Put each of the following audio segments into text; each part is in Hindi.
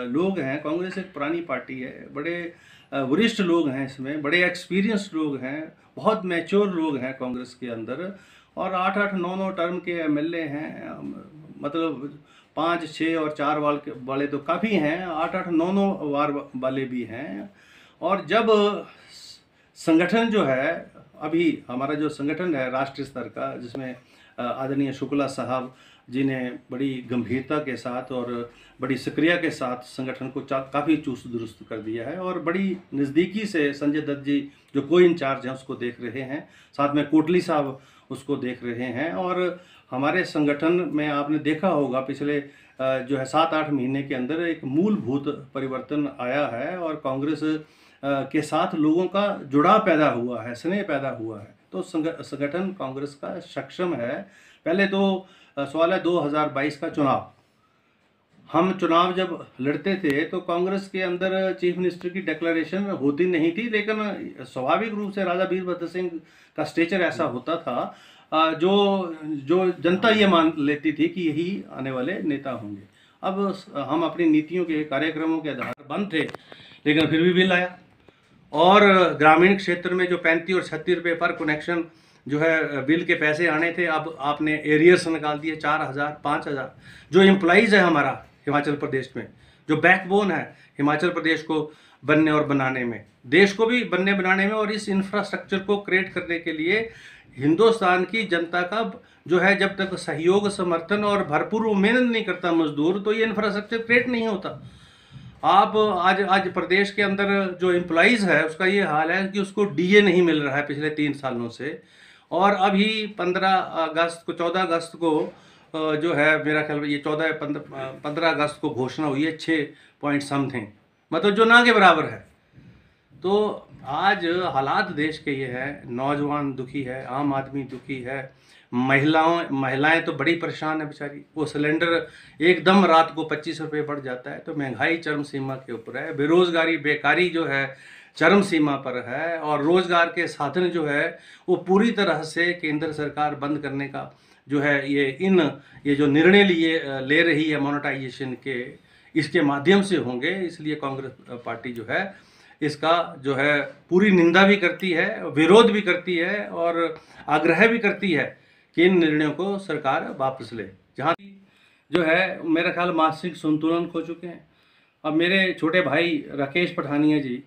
लोग हैं। कांग्रेस एक पुरानी पार्टी है, बड़े वरिष्ठ लोग हैं इसमें, बड़े एक्सपीरियंस्ड लोग हैं, बहुत मैच्योर लोग हैं कांग्रेस के अंदर। और 8-8, 9-9 टर्म के एमएलए हैं, मतलब 5, 6 और 4 वाले तो काफ़ी हैं, 8-8, 9-9 वार वाले भी हैं। और जब संगठन जो है, अभी हमारा जो संगठन है राष्ट्रीय स्तर का, जिसमें आदरणीय शुक्ला साहब जी ने बड़ी गंभीरता के साथ और बड़ी सक्रियता के साथ संगठन को काफ़ी चुस्त दुरुस्त कर दिया है, और बड़ी नज़दीकी से संजय दत्त जी जो को इंचार्ज हैं उसको देख रहे हैं, साथ में कोटली साहब उसको देख रहे हैं। और हमारे संगठन में आपने देखा होगा पिछले जो है 7-8 महीने के अंदर एक मूलभूत परिवर्तन आया है, और कांग्रेस के साथ लोगों का जुड़ाव पैदा हुआ है, स्नेह पैदा हुआ है। तो संगठन कांग्रेस का सक्षम है। पहले तो सवाल है 2022 का चुनाव। हम चुनाव जब लड़ते थे तो कांग्रेस के अंदर चीफ मिनिस्टर की डिक्लेरेशन होती नहीं थी, लेकिन स्वाभाविक रूप से राजा वीरभद्र सिंह का स्टेचर ऐसा होता था जो जनता ये मान लेती थी कि यही आने वाले नेता होंगे। अब हम अपनी नीतियों के कार्यक्रमों के आधार पर बंद थे, लेकिन फिर भी बिल आया। और ग्रामीण क्षेत्र में जो 35 और 36 रुपये पर कनेक्शन जो है बिल के पैसे आने थे, अब आपने एरियर्स निकाल दिए 4000, 5000। जो एम्प्लॉइज़ है हमारा हिमाचल प्रदेश में, जो बैकबोन है हिमाचल प्रदेश को बनने और बनाने में, देश को भी बनने बनाने में, और इस इंफ्रास्ट्रक्चर को क्रिएट करने के लिए हिंदुस्तान की जनता का जो है जब तक सहयोग, समर्थन और भरपूर मेहनत नहीं करता मजदूर, तो ये इंफ्रास्ट्रक्चर क्रिएट नहीं होता। आप आज प्रदेश के अंदर जो एम्प्लॉइज़ है उसका ये हाल है कि उसको डीए नहीं मिल रहा है पिछले 3 सालों से। और अभी 14 अगस्त को जो है मेरा ख्याल ये 15 अगस्त को घोषणा हुई है 6 पॉइंट समथिंग, मतलब जो ना के बराबर है। तो आज हालात देश के ये है, नौजवान दुखी है, आम आदमी दुखी है, महिलाएं तो बड़ी परेशान है बेचारी। वो सिलेंडर एकदम रात को 25 रुपये बढ़ जाता है, तो महंगाई चरम सीमा के ऊपर है, बेरोजगारी, बेकारी जो है चरम सीमा पर है, और रोजगार के साधन जो है वो पूरी तरह से केंद्र सरकार बंद करने का जो है ये जो निर्णय ले रही है मोनेटाइजेशन के, इसके माध्यम से होंगे। इसलिए कांग्रेस पार्टी जो है इसका जो है पूरी निंदा भी करती है, विरोध भी करती है, और आग्रह भी करती है कि इन निर्णयों को सरकार वापस ले। जहाँ जो है मेरा ख्याल मानसिक संतुलन खो चुके हैं। अब मेरे छोटे भाई राकेश पठानिया जी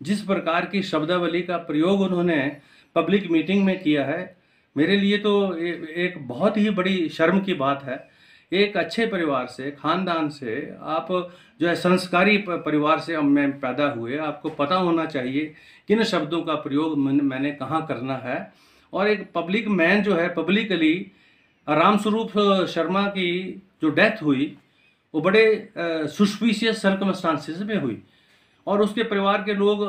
जिस प्रकार की शब्दावली का प्रयोग उन्होंने पब्लिक मीटिंग में किया है, मेरे लिए तो एक बहुत ही बड़ी शर्म की बात है। एक अच्छे परिवार से, खानदान से, आप जो है संस्कारी परिवार से मैं पैदा हुए, आपको पता होना चाहिए किन शब्दों का प्रयोग मैंने कहाँ करना है। और एक पब्लिक मैन जो है, पब्लिकली रामस्वरूप शर्मा की जो डेथ हुई वो बड़े सुस्पिशियस सर्कमस्टांसिस में हुई, और उसके परिवार के लोग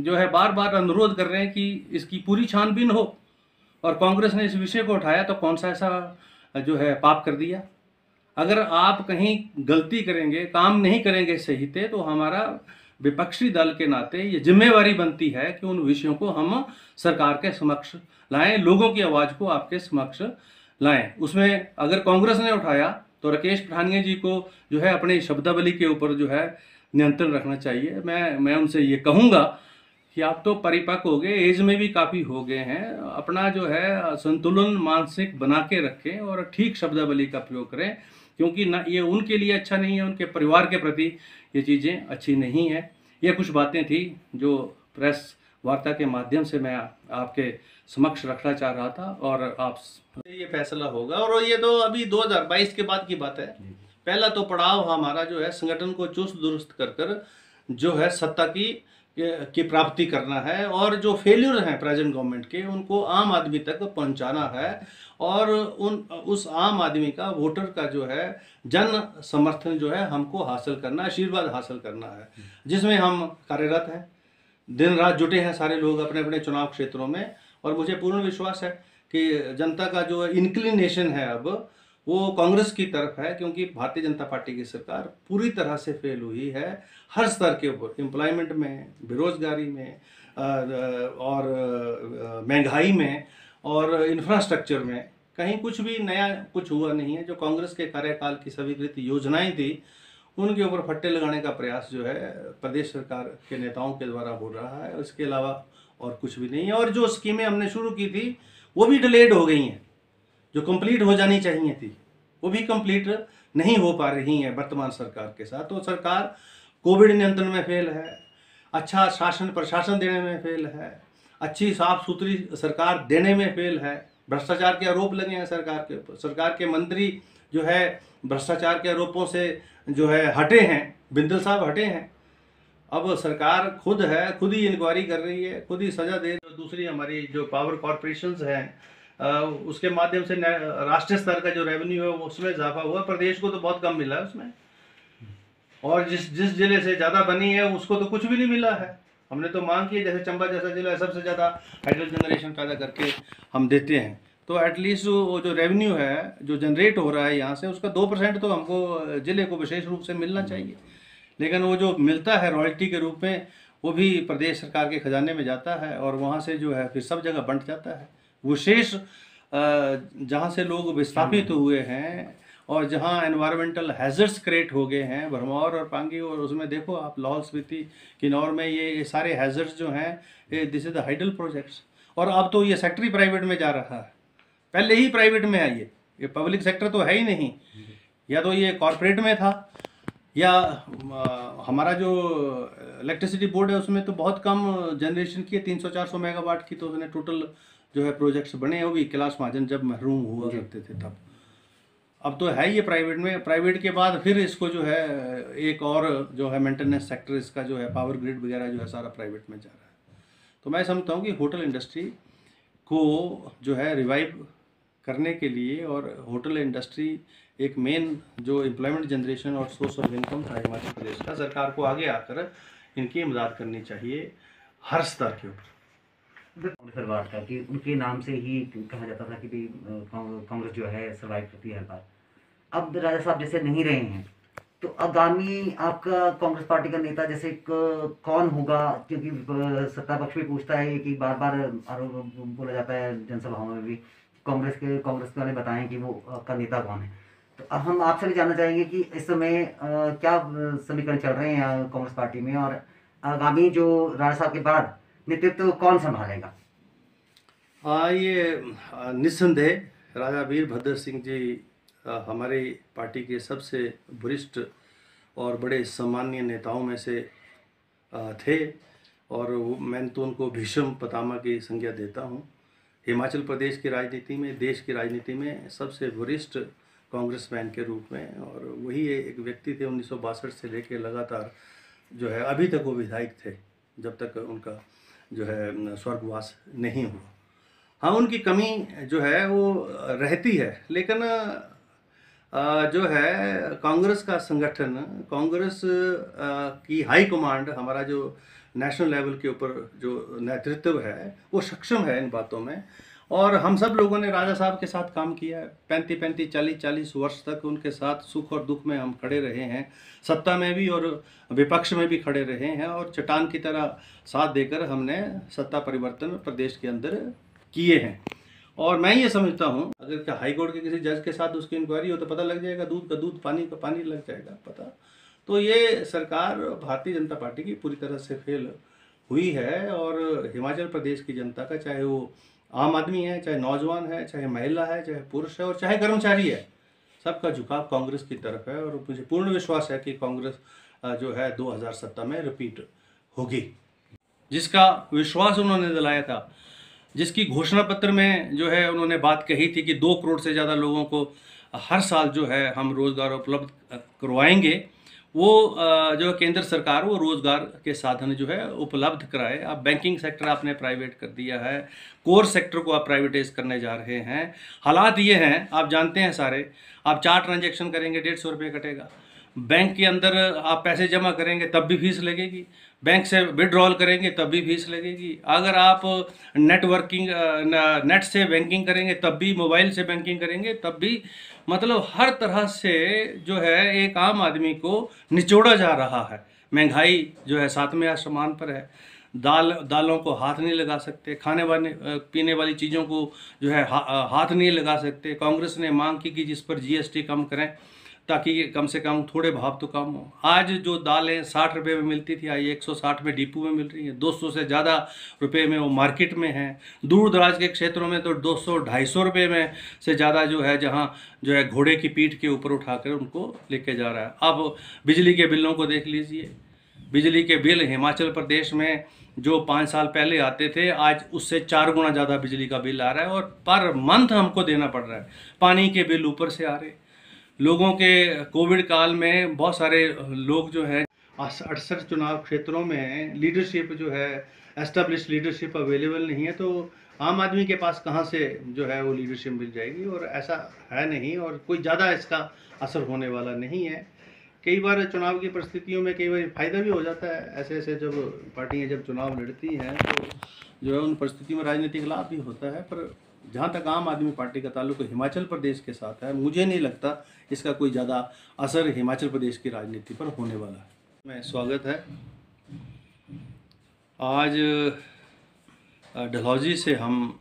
जो है बार बार अनुरोध कर रहे हैं कि इसकी पूरी छानबीन हो, और कांग्रेस ने इस विषय को उठाया तो कौन सा ऐसा जो है पाप कर दिया। अगर आप कहीं गलती करेंगे, काम नहीं करेंगे सही से, तो हमारा विपक्षी दल के नाते ये जिम्मेवारी बनती है कि उन विषयों को हम सरकार के समक्ष लाएं, लोगों की आवाज़ को आपके समक्ष लाएं। उसमें अगर कांग्रेस ने उठाया तो राकेश पठानिया जी को जो है अपने शब्दावली के ऊपर जो है नियंत्रण रखना चाहिए। मैं उनसे ये कहूँगा कि आप तो परिपक्व हो गए, एज में भी काफ़ी हो गए हैं, अपना जो है संतुलन मानसिक बना के रखें और ठीक शब्दावली का प्रयोग करें, क्योंकि ना ये उनके लिए अच्छा नहीं है, उनके परिवार के प्रति ये चीज़ें अच्छी नहीं है। ये कुछ बातें थी जो प्रेस वार्ता के माध्यम से मैं आपके समक्ष रखना चाह रहा था, और आप ये फैसला होगा। और ये तो अभी 2022 के बाद की बात है। पहला तो पड़ाव हमारा जो है संगठन को चुस्त दुरुस्त कर जो है सत्ता की प्राप्ति करना है, और जो फेल्यूर हैं प्रेजेंट गवर्नमेंट के उनको आम आदमी तक पहुंचाना है, और उस आम आदमी का, वोटर का जो है जन समर्थन जो है हमको हासिल करना, आशीर्वाद हासिल करना है, जिसमें हम कार्यरत हैं। दिन रात जुटे हैं सारे लोग अपने अपने चुनाव क्षेत्रों में, और मुझे पूर्ण विश्वास है कि जनता का जो इंक्लिनेशन है अब वो कांग्रेस की तरफ है, क्योंकि भारतीय जनता पार्टी की सरकार पूरी तरह से फेल हुई है हर स्तर के ऊपर, एम्प्लॉयमेंट में, बेरोजगारी में, और महंगाई में, और इंफ्रास्ट्रक्चर में। कहीं कुछ भी नया कुछ हुआ नहीं है। जो कांग्रेस के कार्यकाल की स्वीकृत योजनाएं थी उनके ऊपर फट्टे लगाने का प्रयास जो है प्रदेश सरकार के नेताओं के द्वारा हो रहा है। उसके अलावा और कुछ भी नहीं है। और जो स्कीमें हमने शुरू की थी वो भी डिलेड हो गई हैं, जो कंप्लीट हो जानी चाहिए थी वो भी कंप्लीट नहीं हो पा रही हैं वर्तमान सरकार के साथ। तो सरकार कोविड नियंत्रण में फेल है, अच्छा शासन प्रशासन देने में फेल है, अच्छी साफ सुथरी सरकार देने में फेल है। भ्रष्टाचार के आरोप लगे हैं सरकार के ऊपर, सरकार के मंत्री जो है भ्रष्टाचार के आरोपों से जो है हटे हैं, बिंदल साहब हटे हैं। अब सरकार खुद ही इंक्वायरी कर रही है, खुद ही सजा दे। दूसरी हमारी जो पावर कॉरपोरेशंस हैं उसके माध्यम से राष्ट्रीय स्तर का जो रेवेन्यू है उसमें इजाफा हुआ, प्रदेश को तो बहुत कम मिला है उसमें। और जिस जिले से ज़्यादा बनी है उसको तो कुछ भी नहीं मिला है। हमने तो मांग की है, जैसे चंबा जैसा जिला है सबसे ज़्यादा हाइड्रो जनरेशन पैदा करके हम देते हैं, तो एटलीस्ट वो जो रेवेन्यू है जो जनरेट हो रहा है यहाँ से उसका 2% तो हमको जिले को विशेष रूप से मिलना चाहिए। लेकिन वो जो मिलता है रॉयल्टी के रूप में वो भी प्रदेश सरकार के खजाने में जाता है और वहाँ से जो है फिर सब जगह बंट जाता है। विशेष जहाँ से लोग विस्थापित हुए हैं और जहाँ एनवायरमेंटल हैजर्ड्स क्रिएट हो गए हैं, भरमौर और पांगी, और उसमें देखो आप लाहौल स्पीति किन्नौर में ये सारे हैजर्ड्स जो हैं this is the hydel projects. और अब तो ये सेक्टर ही प्राइवेट में जा रहा है, पहले ही प्राइवेट में आई है, ये पब्लिक सेक्टर तो है ही नहीं। या तो ये कॉरपोरेट में था या हमारा जो इलेक्ट्रिसिटी बोर्ड है उसमें तो बहुत कम जनरेशन की है, 300-400 मेगावाट की, तो उसने टोटल जो है प्रोजेक्ट्स बने, वो भी कैलाश महाजन जब महरूम हुआ करते थे तब। अब तो है ये प्राइवेट में, प्राइवेट के बाद फिर इसको जो है एक और जो है मेंटेनेंस सेक्टर इसका जो है पावर ग्रिड वगैरह जो है सारा प्राइवेट में जा रहा है। तो मैं समझता हूँ कि होटल इंडस्ट्री को जो है रिवाइव करने के लिए, और होटल इंडस्ट्री एक मेन जो एम्प्लॉयमेंट जनरेशन और सोर्स ऑफ इनकम था हिमाचल प्रदेश का, सरकार को आगे आकर इनकी इमदाद करनी चाहिए हर स्तर के ऊपर। सरकार था कि उनके नाम से ही कहा जाता था कि भाई कांग्रेस जो है सर्वाइव करती है हर बार। अब राजा साहब जैसे नहीं रहे हैं तो आगामी आपका कांग्रेस पार्टी का नेता जैसे कौन होगा? क्योंकि सत्ता पक्ष भी पूछता है कि बार बार बोला जाता है जनसभाओं में भी, कांग्रेस वाले बताएं कि वो आपका नेता कौन है। तो अब हम आपसे भी जानना चाहेंगे कि इस समय क्या समीकरण चल रहे हैं कांग्रेस पार्टी में, और आगामी जो राजा साहब के बाद नेतृत्व कौन संभालेगा? ये निस्संदेह राजा वीरभद्र सिंह जी हमारी पार्टी के सबसे वरिष्ठ और बड़े सम्मानीय नेताओं में से थे, और मैं तो उनको भीष्म पितामह की संज्ञा देता हूँ। हिमाचल प्रदेश की राजनीति में, देश की राजनीति में सबसे वरिष्ठ कांग्रेसमैन के रूप में, और वही एक व्यक्ति थे 1962 से लेकर लगातार जो है अभी तक वो विधायक थे, जब तक उनका जो है स्वर्गवास नहीं हुआ। हाँ, उनकी कमी जो है वो रहती है, लेकिन जो है कांग्रेस का संगठन, कांग्रेस की हाई कमांड, हमारा जो नेशनल लेवल के ऊपर जो नेतृत्व है वो सक्षम है इन बातों में। और हम सब लोगों ने राजा साहब के साथ काम किया है, 35-35, 40-40 वर्ष तक उनके साथ सुख और दुख में हम खड़े रहे हैं, सत्ता में भी और विपक्ष में भी खड़े रहे हैं, और चट्टान की तरह साथ देकर हमने सत्ता परिवर्तन प्रदेश के अंदर किए हैं। और मैं ये समझता हूँ अगर हाई कोर्ट के किसी जज के साथ उसकी इंक्वायरी हो तो पता लग जाएगा, दूध का दूध पानी का पानी लग जाएगा पता। तो ये सरकार भारतीय जनता पार्टी की पूरी तरह से फेल हुई है, और हिमाचल प्रदेश की जनता का, चाहे वो आम आदमी है, चाहे नौजवान है, चाहे महिला है, चाहे पुरुष है और चाहे कर्मचारी है, सबका झुकाव कांग्रेस की तरफ है। और मुझे पूर्ण विश्वास है कि कांग्रेस जो है 2017 में रिपीट होगी। जिसका विश्वास उन्होंने दिलाया था, जिसकी घोषणा पत्र में जो है उन्होंने बात कही थी कि 2 करोड़ से ज़्यादा लोगों को हर साल जो है हम रोज़गार उपलब्ध करवाएंगे, वो जो केंद्र सरकार वो रोज़गार के साधन जो है उपलब्ध कराए। अब बैंकिंग सेक्टर आपने प्राइवेट कर दिया है, कोर सेक्टर को आप प्राइवेटाइज करने जा रहे हैं। हालात ये हैं, आप जानते हैं सारे, आप 4 ट्रांजैक्शन करेंगे 150 रुपये कटेगा, बैंक के अंदर आप पैसे जमा करेंगे तब भी फीस लगेगी, बैंक से विड्रॉल करेंगे तब भी फीस लगेगी, अगर आप नेट से बैंकिंग करेंगे तब भी, मोबाइल से बैंकिंग करेंगे तब भी, मतलब हर तरह से जो है एक आम आदमी को निचोड़ा जा रहा है। महंगाई जो है 7वें आसमान पर है, दालों को हाथ नहीं लगा सकते, खाने वाले पीने वाली चीज़ों को जो है हाथ नहीं लगा सकते। कांग्रेस ने मांग की कि जिस पर जीएसटी कम करें, ताकि कम से कम थोड़े भाव तो कम हो। आज जो दालें 60 रुपये में मिलती थी, आज 160 में डिपो में मिल रही है, 200 से ज़्यादा रुपए में वो मार्केट में है। दूर दराज के क्षेत्रों में तो 200-250 रुपये में से ज़्यादा जो है, जहाँ जो है घोड़े की पीठ के ऊपर उठाकर उनको लेके जा रहा है। अब बिजली के बिलों को देख लीजिए, बिजली के बिल हिमाचल प्रदेश में जो 5 साल पहले आते थे, आज उससे 4 गुना ज़्यादा बिजली का बिल आ रहा है और पर मंथ हमको देना पड़ रहा है। पानी के बिल ऊपर से आ रहे। लोगों के कोविड काल में बहुत सारे लोग जो है 68 चुनाव क्षेत्रों में लीडरशिप जो है, एस्टेब्लिश लीडरशिप अवेलेबल नहीं है, तो आम आदमी के पास कहाँ से जो है वो लीडरशिप मिल जाएगी। और ऐसा है नहीं, और कोई ज़्यादा इसका असर होने वाला नहीं है। कई बार चुनाव की परिस्थितियों में कई बार फ़ायदा भी हो जाता है। ऐसे जब पार्टियां जब चुनाव लड़ती हैं तो जो है उन परिस्थितियों में राजनीतिक लाभ भी होता है। पर जहाँ तक आम आदमी पार्टी का ताल्लुक हिमाचल प्रदेश के साथ है, मुझे नहीं लगता इसका कोई ज़्यादा असर हिमाचल प्रदेश की राजनीति पर होने वाला है। मैं स्वागत है। आज डलहौजी से हम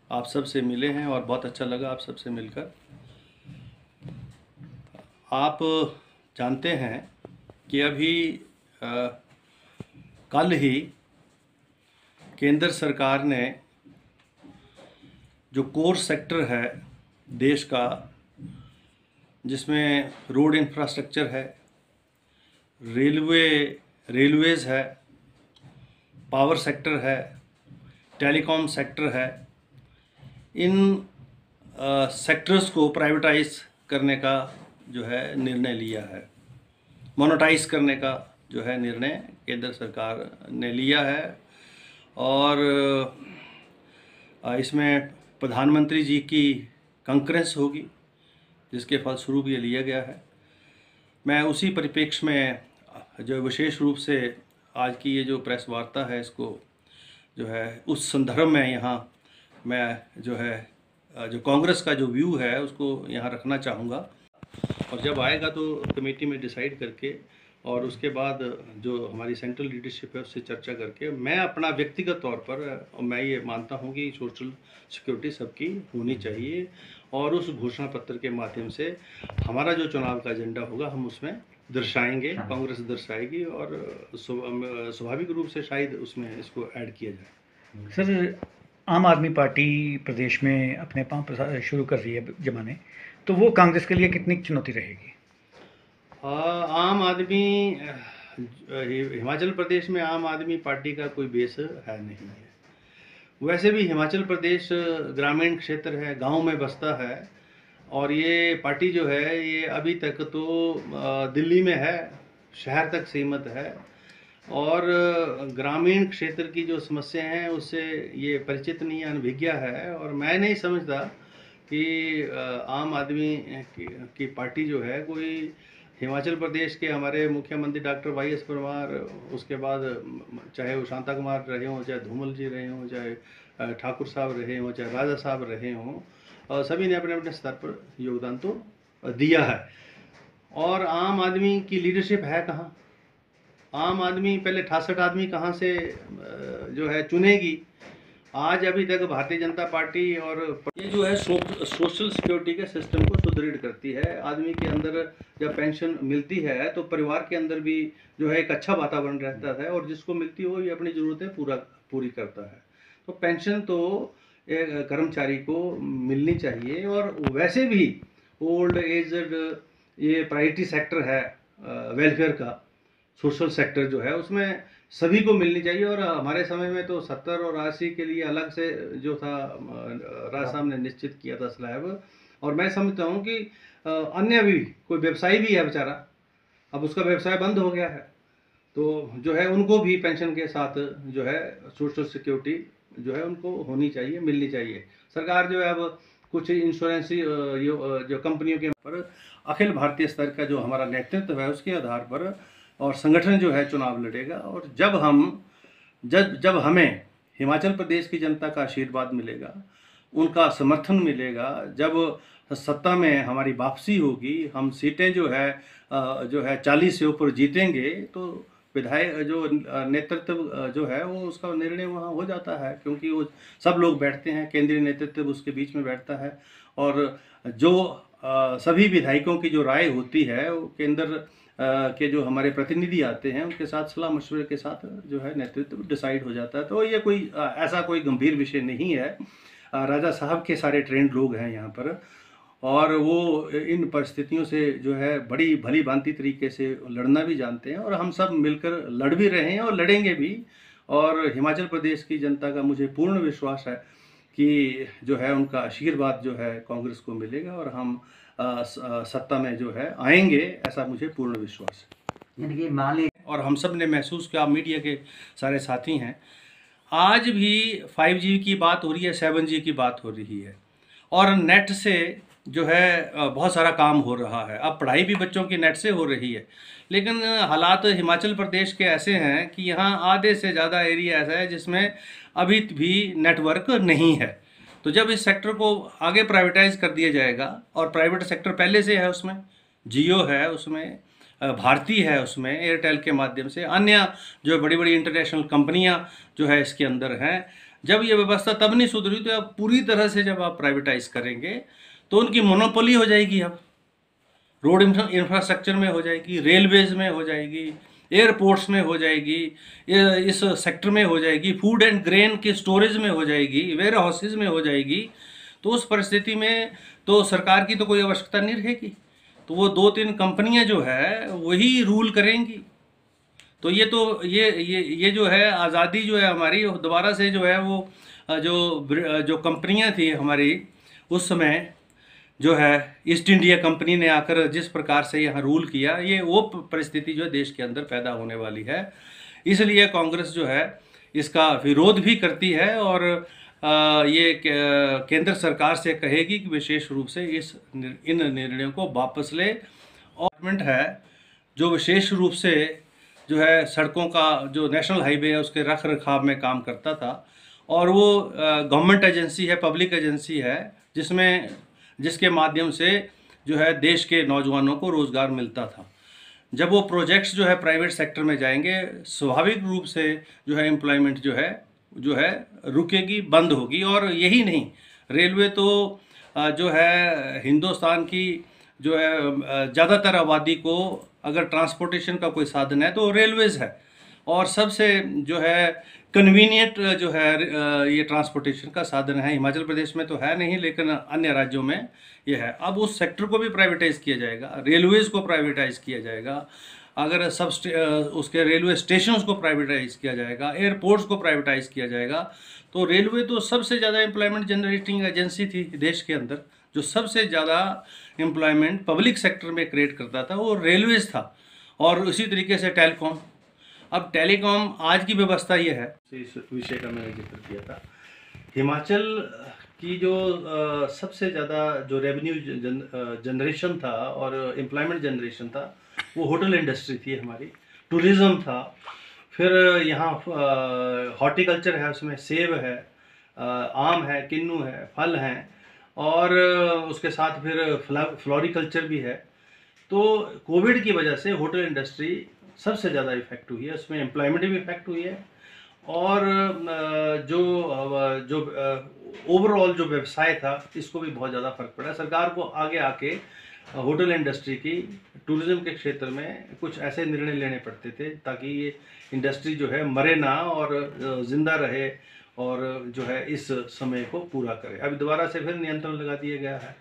आप सब से मिले हैं और बहुत अच्छा लगा आप सब से मिलकर। आप जानते हैं कि अभी कल ही केंद्र सरकार ने जो कोर सेक्टर है देश का, जिसमें रोड इंफ्रास्ट्रक्चर है, रेलवेज़ है, पावर सेक्टर है, टेलीकॉम सेक्टर है, इन सेक्टर्स को प्राइवेटाइज करने का जो है निर्णय लिया है। मोनेटाइज करने का जो है निर्णय केंद्र सरकार ने लिया है। और इसमें प्रधानमंत्री जी की कंकरेंस होगी, जिसके फलस्वरूप ये लिया गया है। मैं उसी परिप्रेक्ष्य में जो विशेष रूप से आज की ये जो प्रेस वार्ता है, इसको जो है उस संदर्भ में यहाँ मैं जो है जो कांग्रेस का जो व्यू है उसको यहाँ रखना चाहूँगा। और जब आएगा तो कमेटी में डिसाइड करके और उसके बाद जो हमारी सेंट्रल लीडरशिप है उससे चर्चा करके, मैं अपना व्यक्तिगत तौर पर मैं ये मानता हूँ कि सोशल सिक्योरिटी सबकी होनी चाहिए। और उस घोषणा पत्र के माध्यम से हमारा जो चुनाव का एजेंडा होगा हम उसमें दर्शाएंगे, कांग्रेस दर्शाएगी, और स्वाभाविक रूप से शायद उसमें इसको ऐड किया जाए। सर, आम आदमी पार्टी प्रदेश में अपने पांव शुरू कर रही है जमाने, तो वो कांग्रेस के लिए कितनी चुनौती रहेगी? आम आदमी हिमाचल प्रदेश में आम आदमी पार्टी का कोई बेस है नहीं है। वैसे भी हिमाचल प्रदेश ग्रामीण क्षेत्र है, गांव में बसता है, और ये पार्टी जो है ये अभी तक तो दिल्ली में है, शहर तक सीमित है, और ग्रामीण क्षेत्र की जो समस्या हैं उससे ये परिचित नहीं है, अनभिज्ञ है। और मैं नहीं समझता कि आम आदमी की पार्टी जो है कोई हिमाचल प्रदेश के हमारे मुख्यमंत्री डॉक्टर वाई.एस. परमार, उसके बाद चाहे वो शांता कुमार रहे हों, चाहे धूमल जी रहे हों, चाहे ठाकुर साहब रहे हों, चाहे राजा साहब रहे हों, और सभी ने अपने अपने स्तर पर योगदान तो दिया है। और आम आदमी की लीडरशिप है कहाँ? आम आदमी पहले 68 आदमी कहाँ से जो है चुनेगी? आज अभी तक भारतीय जनता पार्टी और ये जो है सोशल सिक्योरिटी के सिस्टम को सुदृढ़ करती है। आदमी के अंदर जब पेंशन मिलती है तो परिवार के अंदर भी जो है एक अच्छा वातावरण रहता है, और जिसको मिलती हो ये अपनी ज़रूरतें पूरी करता है। तो पेंशन तो एक कर्मचारी को मिलनी चाहिए। और वैसे भी ओल्ड एजड ये प्रायोरिटी सेक्टर है वेलफेयर का, सोशल सेक्टर जो है उसमें सभी को मिलनी चाहिए। और हमारे समय में तो 70 और 80 के लिए अलग से जो था राज साहब ने निश्चित किया था स्लैब। और मैं समझता हूँ कि अन्य भी कोई व्यवसायी भी है बेचारा, अब उसका व्यवसाय बंद हो गया है, तो जो है उनको भी पेंशन के साथ जो है सोशल सिक्योरिटी जो है उनको होनी चाहिए, मिलनी चाहिए। सरकार जो है अब कुछ इंश्योरेंस जो कंपनियों के पर अखिल भारतीय स्तर का जो हमारा नेतृत्व है उसके आधार पर और संगठन जो है चुनाव लड़ेगा। और जब हमें हिमाचल प्रदेश की जनता का आशीर्वाद मिलेगा, उनका समर्थन मिलेगा, जब सत्ता में हमारी वापसी होगी, हम सीटें जो है 40 से ऊपर जीतेंगे, तो विधायक जो नेतृत्व जो है वो उसका निर्णय वहाँ हो जाता है, क्योंकि वो सब लोग बैठते हैं, केंद्रीय नेतृत्व उसके बीच में बैठता है। और जो सभी विधायकों की जो राय होती है वो केंद्र के जो हमारे प्रतिनिधि आते हैं उनके साथ सलाह मशवरे के साथ जो है नेतृत्व डिसाइड हो जाता है। तो ये कोई ऐसा कोई गंभीर विषय नहीं है। राजा साहब के सारे ट्रेंड लोग हैं यहाँ पर, और वो इन परिस्थितियों से जो है बड़ी भली भांति तरीके से लड़ना भी जानते हैं, और हम सब मिलकर लड़ भी रहे हैं और लड़ेंगे भी। और हिमाचल प्रदेश की जनता का मुझे पूर्ण विश्वास है कि जो है उनका आशीर्वाद जो है कांग्रेस को मिलेगा और हम सत्ता में जो है आएंगे, ऐसा मुझे पूर्ण विश्वास है। यानी कि मान ली, और हम सब ने महसूस किया, मीडिया के सारे साथी हैं, आज भी 5G की बात हो रही है, 7G की बात हो रही है, और नेट से जो है बहुत सारा काम हो रहा है। अब पढ़ाई भी बच्चों की नेट से हो रही है, लेकिन हालात हिमाचल प्रदेश के ऐसे हैं कि यहाँ आधे से ज़्यादा एरिया ऐसा है जिसमें अभी भी नेटवर्क नहीं है। तो जब इस सेक्टर को आगे प्राइवेटाइज कर दिया जाएगा, और प्राइवेट सेक्टर पहले से है, उसमें जियो है, उसमें भारती है, उसमें एयरटेल के माध्यम से अन्य जो बड़ी बड़ी इंटरनेशनल कंपनियां जो है इसके अंदर हैं। जब ये व्यवस्था तब नहीं सुधरी, तो अब पूरी तरह से जब आप प्राइवेटाइज करेंगे तो उनकी मोनोपोली हो जाएगी। अब रोड इंफ्रास्ट्रक्चर में हो जाएगी, रेलवेज में हो जाएगी, एयरपोर्ट्स में हो जाएगी, इस सेक्टर में हो जाएगी, फूड एंड ग्रेन के स्टोरेज में हो जाएगी, वेयर हाउसेज में हो जाएगी। तो उस परिस्थिति में तो सरकार की तो कोई आवश्यकता नहीं रहेगी, तो वो 2-3 कंपनियां जो है वही रूल करेंगी। तो ये जो है आज़ादी जो है हमारी, दोबारा से जो है वो जो कंपनियां थी हमारी उस समय, जो है ईस्ट इंडिया कंपनी ने आकर जिस प्रकार से यहाँ रूल किया, ये वो परिस्थिति जो है देश के अंदर पैदा होने वाली है। इसलिए कांग्रेस जो है इसका विरोध भी करती है, और ये केंद्र सरकार से कहेगी कि विशेष रूप से इन निर्णयों को वापस ले। और गवर्नमेंट है जो विशेष रूप से जो है सड़कों का जो नेशनल हाईवे है उसके रख रखाव में काम करता था, और वो गवर्नमेंट एजेंसी है, पब्लिक एजेंसी है, जिसके माध्यम से जो है देश के नौजवानों को रोज़गार मिलता था। जब वो प्रोजेक्ट्स जो है प्राइवेट सेक्टर में जाएंगे, स्वाभाविक रूप से जो है एम्प्लॉयमेंट जो है रुकेगी, बंद होगी। और यही नहीं, रेलवे तो जो है हिंदुस्तान की जो है ज़्यादातर आबादी को अगर ट्रांसपोर्टेशन का कोई साधन है तो रेलवेज़ है, और सबसे जो है कन्वीनियंट जो है ये ट्रांसपोर्टेशन का साधन है। हिमाचल प्रदेश में तो है नहीं, लेकिन अन्य राज्यों में ये है। अब उस सेक्टर को भी प्राइवेटाइज किया जाएगा, रेलवेज़ को प्राइवेटाइज किया जाएगा, अगर उसके रेलवे स्टेशंस को प्राइवेटाइज किया जाएगा, एयरपोर्ट्स को प्राइवेटाइज किया जाएगा। तो रेलवे तो सबसे ज़्यादा एम्प्लॉयमेंट जनरेटिंग एजेंसी थी देश के अंदर, जो सबसे ज़्यादा एम्प्लॉयमेंट पब्लिक सेक्टर में क्रिएट करता था वो रेलवेज़ था। और उसी तरीके से टेलीकॉम, अब टेलीकॉम आज की व्यवस्था ये है, इस विषय का मैंने जिक्र किया था। हिमाचल की जो सबसे ज़्यादा जो रेवेन्यू जनरेशन था और एम्प्लॉयमेंट जनरेशन था वो होटल इंडस्ट्री थी हमारी, टूरिज़्म था, फिर यहाँ हॉर्टिकल्चर है, उसमें सेब है, आम है, किन्नू है, फल हैं, और उसके साथ फिर फ्लोरिकल्चर भी है। तो कोविड की वजह से होटल इंडस्ट्री सबसे ज़्यादा इफेक्ट हुई है, उसमें एम्प्लॉयमेंट भी इफेक्ट हुई है, और जो ओवरऑल जो व्यवसाय था इसको भी बहुत ज़्यादा फर्क पड़ा। सरकार को आगे आके होटल इंडस्ट्री की, टूरिज़्म के क्षेत्र में कुछ ऐसे निर्णय लेने पड़ते थे ताकि ये इंडस्ट्री जो है मरे ना और ज़िंदा रहे, और जो है इस समय को पूरा करे। अभी दोबारा से फिर नियंत्रण लगा दिया गया है,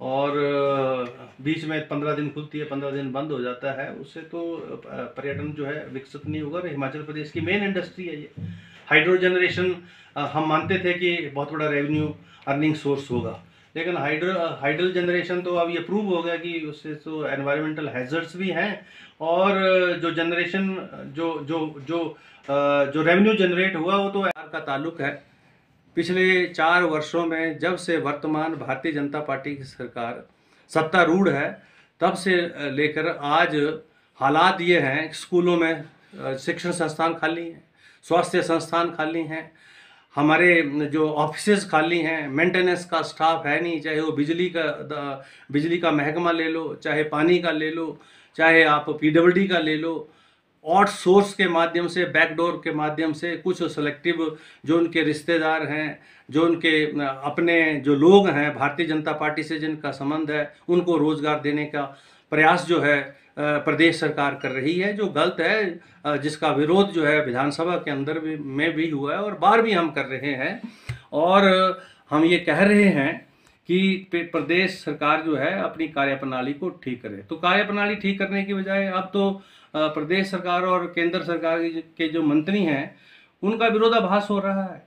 और बीच में 15 दिन खुलती है, 15 दिन बंद हो जाता है, उससे तो पर्यटन जो है विकसित नहीं होगा। हिमाचल प्रदेश की मेन इंडस्ट्री है ये। हाइड्रो जनरेशन हम मानते थे कि बहुत बड़ा रेवेन्यू अर्निंग सोर्स होगा, लेकिन हाइड्रो जनरेशन तो अब ये प्रूव हो गया कि उससे तो एनवायरमेंटल हैजर्ड्स भी हैं, और जो जनरेशन जो रेवेन्यू जनरेट हुआ वो तो का ताल्लुक है। पिछले 4 वर्षों में जब से वर्तमान भारतीय जनता पार्टी की सरकार सत्तारूढ़ है, तब से लेकर आज हालात ये हैं, स्कूलों में शिक्षण संस्थान खाली हैं, स्वास्थ्य संस्थान खाली हैं, हमारे जो ऑफिसेज खाली हैं, मेंटेनेंस का स्टाफ है नहीं, चाहे वो बिजली का महकमा ले लो, चाहे पानी का ले लो, चाहे आप PWD का ले लो, आउटसोर्स के माध्यम से, बैकडोर के माध्यम से कुछ सेलेक्टिव जो उनके रिश्तेदार हैं, जो उनके अपने जो लोग हैं भारतीय जनता पार्टी से जिनका संबंध है, उनको रोजगार देने का प्रयास जो है प्रदेश सरकार कर रही है, जो गलत है, जिसका विरोध जो है विधानसभा के अंदर में भी हुआ है और बाहर भी हम कर रहे हैं। और हम ये कह रहे हैं कि प्रदेश सरकार जो है अपनी कार्यप्रणाली को ठीक करे। तो कार्यप्रणाली ठीक करने की बजाय अब तो प्रदेश सरकार और केंद्र सरकार के जो मंत्री हैं उनका विरोधाभास हो रहा है।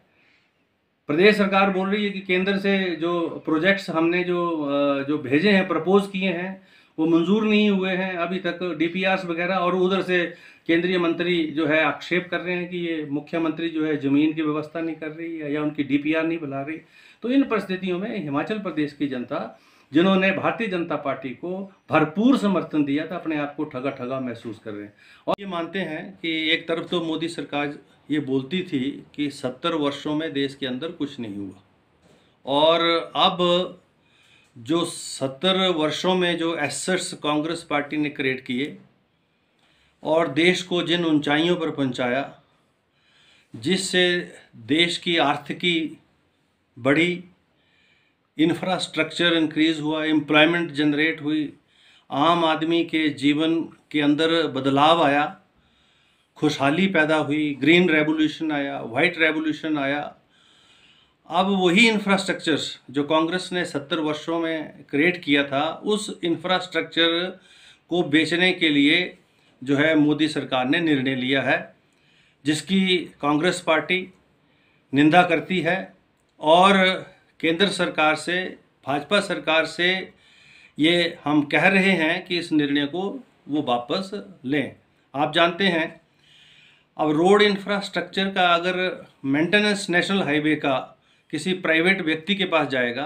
प्रदेश सरकार बोल रही है कि केंद्र से जो प्रोजेक्ट्स हमने जो भेजे हैं, प्रपोज किए हैं, वो मंजूर नहीं हुए हैं अभी तक, डीपीआरस वगैरह, और उधर से केंद्रीय मंत्री जो है आक्षेप कर रहे हैं कि ये मुख्यमंत्री जो है ज़मीन की व्यवस्था नहीं कर रही है या उनकी डीपीआर नहीं बुला रही। तो इन परिस्थितियों में हिमाचल प्रदेश की जनता, जिन्होंने भारतीय जनता पार्टी को भरपूर समर्थन दिया था, अपने आप को ठगा ठगा महसूस कर रहे हैं। और ये मानते हैं कि एक तरफ तो मोदी सरकार ये बोलती थी कि 70 वर्षों में देश के अंदर कुछ नहीं हुआ, और अब जो 70 वर्षों में जो एसेट्स कांग्रेस पार्टी ने क्रिएट किए और देश को जिन ऊंचाइयों पर पहुंचाया, जिससे देश की आर्थिकी बढ़ी, इंफ्रास्ट्रक्चर इंक्रीज़ हुआ, एम्प्लॉयमेंट जनरेट हुई, आम आदमी के जीवन के अंदर बदलाव आया, खुशहाली पैदा हुई, ग्रीन रेवोल्यूशन आया, वाइट रेवोल्यूशन आया। अब वही इंफ्रास्ट्रक्चर जो कांग्रेस ने 70 वर्षों में क्रिएट किया था, उस इंफ्रास्ट्रक्चर को बेचने के लिए जो है मोदी सरकार ने निर्णय लिया है, जिसकी कांग्रेस पार्टी निंदा करती है और केंद्र सरकार से, भाजपा सरकार से ये हम कह रहे हैं कि इस निर्णय को वो वापस लें। आप जानते हैं अब रोड इंफ्रास्ट्रक्चर का अगर मेंटेनेंस नेशनल हाईवे का किसी प्राइवेट व्यक्ति के पास जाएगा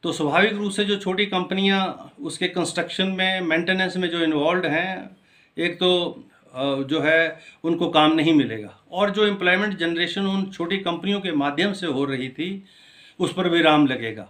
तो स्वाभाविक रूप से जो छोटी कंपनियां उसके कंस्ट्रक्शन में, मेंटेनेंस में जो इन्वॉल्व हैं, एक तो जो है उनको काम नहीं मिलेगा, और जो एम्प्लॉयमेंट जनरेशन उन छोटी कंपनियों के माध्यम से हो रही थी उस पर विराम लगेगा।